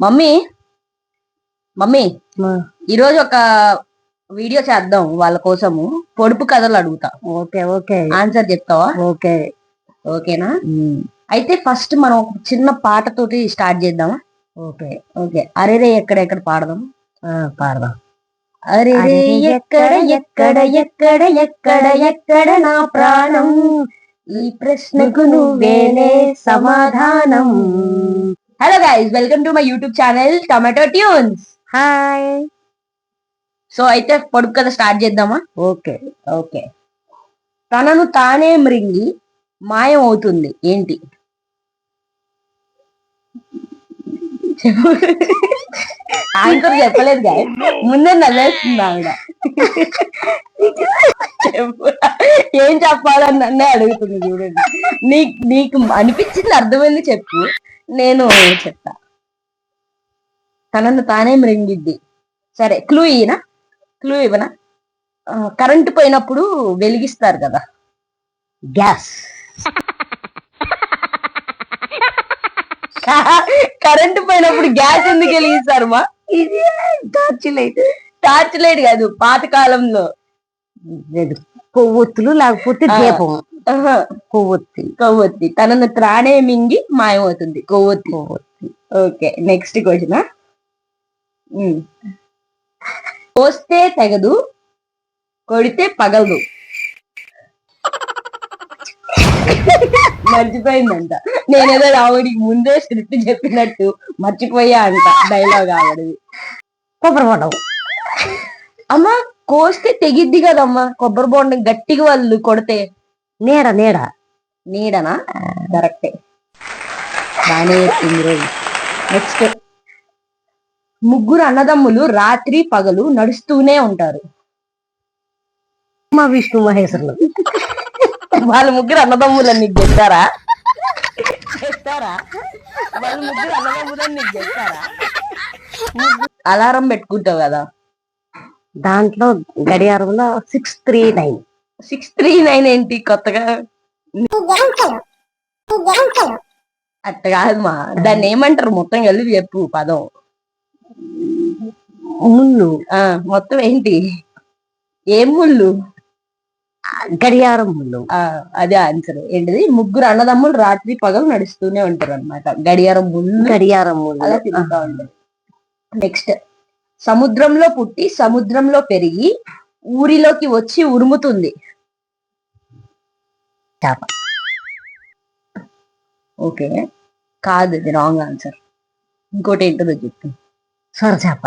Mummy mummy ఈరోజు ఒక video చేద్దాం వాళ్ళ కోసము. పొడుపు కథలు అడుగుతా. ఓకే ఓకే ఆన్సర్ చెప్తావా? ఓకే ఓకేనా? అయితే ఫస్ట్ మనం ఒక చిన్న పాటతోటి స్టార్ట్ చేద్దామా? Okay okay. అరేరే ఎక్కడెక్కడ పాడదాం. పాడదాం. అరేరే ఎక్కడ ఎక్కడ ఎక్కడ ఎక్కడ ఎక్కడ నా ప్రాణం, ఈ ప్రశ్నకు నువ్వేలే సమాధానం. Hello guys, welcome to my YouTube channel tomato tunes. Hi. So అయితే పొడుపు కథ స్టార్ట్ చేద్దామా? Okay okay. తనను తానే మృంగి మాయం అవుతుంది ఏంటి? ఆన్సర్ చెప్పలేదు గాయ, ముందే నవ్వేస్తుంది ఆవిడ. ఏం చెప్పాలని నన్నే అడుగుతుంది చూడండి. నీకు అనిపించింది అర్థమైంది చెప్పు, నేను చెప్తా. తనను తానే మృంగిద్ది. సరే, క్లూ ఇవ్వనా? కరెంటు పోయినప్పుడు వెలిగిస్తారు కదా, గ్యాస్. కరెంటు పోయినప్పుడు గ్యాస్ ఎందుకు వెలిగిస్తారు మా? ఇది టార్చ్ లైట్ కాదు, పాతకాలంలో కొవ్వొత్తులు లేకపోతే దీపం. కొవ్వొత్తి. తనను త్రానే మింగి మాయమవుతుంది కొవ్వొత్తి. Okay, next question. కోస్తే తెగదు, కొడితే పగలదు. మర్చిపోయిందంట. నేనేదో ఆవిడికి ముందే స్క్రిప్ట్ చెప్పినట్టు మర్చిపోయా అంట డైలాగ్ ఆవిడది. కొబ్బరి బొండం. అమ్మా, కోస్తే తెగిద్ది కదమ్మా కొబ్బరి బొండం, గట్టిగా వాళ్ళు కొడితే. నీడనా? కరెక్టే, బానే చెప్పింది రోజు. నెక్స్ట్. ముగ్గురు అన్నదమ్ములు రాత్రి పగలు నడుస్తూనే ఉంటారు. మా విష్ణు మహేశ్వరులు. వాళ్ళ ముగ్గురు అన్నదమ్ములని నీకు చెప్తారా? వాళ్ళ ముగ్గురు అన్నదమ్ములని నీకు చెప్తారా? అలారం పెట్టుకుంటావు కదా, దాంట్లో గడియారంలో 639. 639 ఏంటి కొత్తగా? అట్ట కాదు మా, దాన్ని ఏమంటారు మొత్తం కలిపి చెప్పు పదం. ముళ్ళు. మొత్తం ఏంటి? ఏం ముళ్ళు? గడియారం ముళ్ళు. అదే ఆన్సర్. ఏంటిది? ముగ్గురు అన్నదమ్ములు రాత్రి పగలు నడుస్తూనే ఉంటారు అనమాట. గడియారం ముళ్ళు. అలా తిరుగుతూ ఉంటారు. నెక్స్ట్. సముద్రంలో పుట్టి సముద్రంలో పెరిగి ఊరిలోకి వచ్చి ఉరుముతుంది. చేప. ఓకే, కాదు, అది రాంగ్ ఆన్సర్. ఇంకోటి ఏంటో చెప్పు. సొరచేప.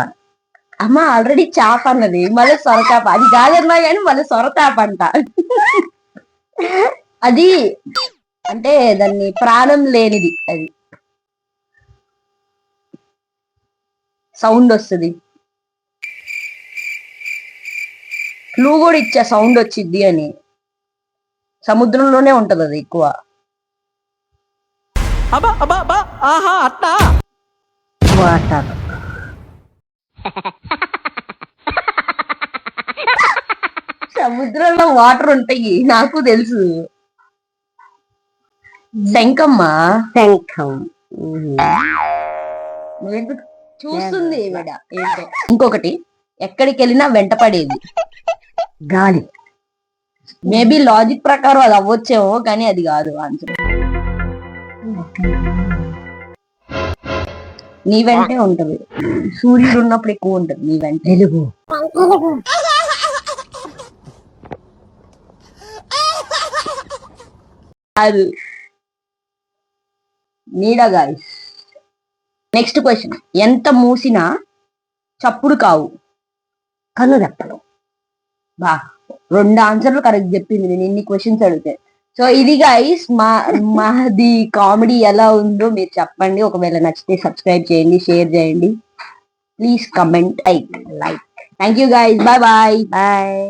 అమ్మ, ఆల్రెడీ చేప అన్నది, మళ్ళీ సొరచేప. అది కాదన్నా కానీ మళ్ళీ సొరచేప అంట. అది అంటే దాన్ని ప్రాణం లేనిది, అది సౌండ్ వస్తుంది. క్లూ కూడా ఇచ్చా, సౌండ్ వచ్చిద్ది అని. సముద్రంలోనే ఉంటది అది ఎక్కువ. వాటర్. సముద్రంలో వాటర్ ఉంటాయి, నాకు తెలుసు. శంఖం. చూస్తుంది ఏంటో. ఇంకొకటి, ఎక్కడికి వెళ్ళినా వెంటపడేది. గాలి. మేబీ లాజిక్ ప్రకారం అది అవ్వచ్చేమో, కానీ అది కాదు ఆన్సర్. నీ వెంటే ఉంటది, సూర్యుడు ఉన్నప్పుడు ఎక్కువ ఉంటది నీ వెంట. వెలుగు. కాదు, నీడ గాయ్స్. Next question. ఎంత మూసినా చప్పుడు కావు. కనురెప్పలు. బా, 2 ఆన్సర్లు కరెక్ట్ చెప్పింది నేను ఇన్ని క్వశ్చన్స్ అడిగితే. సో ఇది గైస్ మాది కామెడీ ఎలా ఉందో మీరు చెప్పండి. ఒకవేళ నచ్చితే సబ్స్క్రైబ్ చేయండి, షేర్ చేయండి, please comment, like. Thank you guys, bye bye.